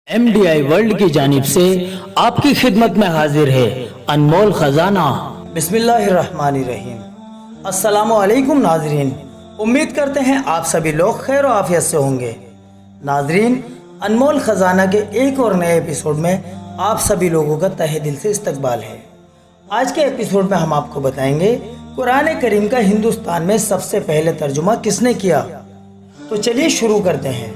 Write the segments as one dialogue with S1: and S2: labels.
S1: MDI world की जानिब से आपकी खिदमत में हाजिर है अनमोल खजाना।
S2: बिस्मिल्लाहिर्रहमानिर्रहीम। अस्सलामु अलैकुम नाजरीन, उम्मीद करते हैं आप सभी लोग खैर और आफियत से होंगे। नाजरीन, अनमोल खजाना के एक और नए एपिसोड में आप सभी लोगों का तहे दिल से इस्तकबाल है। आज के एपिसोड में हम आपको बताएंगे कुरान करीम का हिंदुस्तान में सबसे पहले तर्जुमा किसने किया। तो चलिए शुरू करते हैं।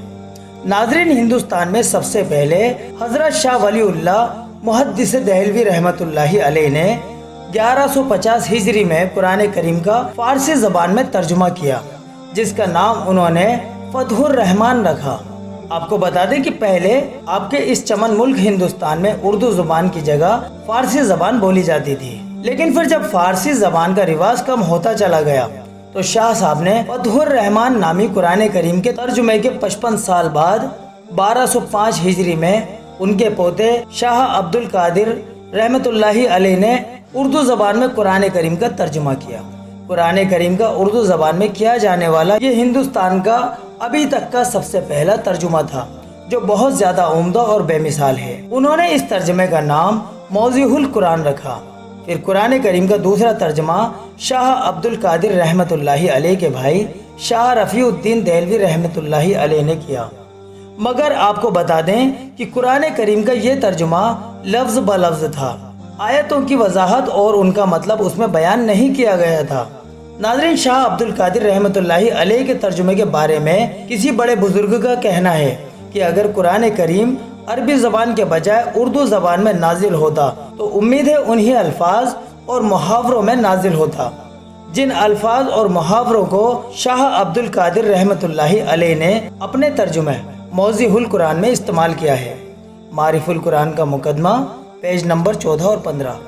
S2: नाजरीन, हिंदुस्तान में सबसे पहले हजरत शाह वलीउल्लाह मुहद्दिस दहलवी रहमतुल्लाहि अलैह ने 1150 हिजरी में कुरान करीम का फारसी जबान में तर्जुमा किया, जिसका नाम उन्होंने फतहुर रहमान रखा। आपको बता दें कि पहले आपके इस चमन मुल्क हिंदुस्तान में उर्दू जुबान की जगह फारसी जबान बोली जाती थी, लेकिन फिर जब फारसी जबान का रिवाज कम होता चला गया तो शाह साहब ने फतहुर रहमान नामी कुरान करीम के तर्जुमे के 55 साल बाद 1205 हिजरी में उनके पोते शाह अब्दुल कादिर रहमतुल्लाहि अलैह ने उर्दू जबान में कुरान करीम का तर्जुमा किया। कुरान करीम का उर्दू जबान में किया जाने वाला ये हिंदुस्तान का अभी तक का सबसे पहला तर्जुमा था, जो बहुत ज्यादा उम्दा और बेमिसाल है। उन्होंने इस तर्जुमे का नाम मौज़िहुल कुरान रखा। फिर कुरान करीम का दूसरा तर्जुमा शाह अब्दुल कादिर रहमतुल्लाहि अलैह के भाई शाह रफ़ीउद्दीन देहलवी रहमतुल्लाहि अलैह ने किया। मगर आपको बता दें कि कुरान करीम का ये तर्जुमा लफ्ज़ ब लफ्ज़ था। आयतों की वजाहत और उनका मतलब उसमें बयान नहीं किया गया था। नाज़रीन, शाह अब्दुल कादिर रहमतुल्लाहि अलैह के तर्जुमे के बारे में किसी बड़े बुजुर्ग का कहना है कि अगर कुरान करीम अरबी ज़बान के बजाय उर्दू ज़बान में नाजिल होता तो उम्मीद है उन्हीं अल्फाज और मुहावरों में नाजिल होता, जिन अल्फाज और मुहावरों को शाह अब्दुल कादिर रहमतुल्लाहि अलैह ने अपने तर्जुमे मौज़िहुल कुरान में इस्तेमाल किया है। मारिफुल कुरान का मुकदमा, पेज नंबर 14 और 15।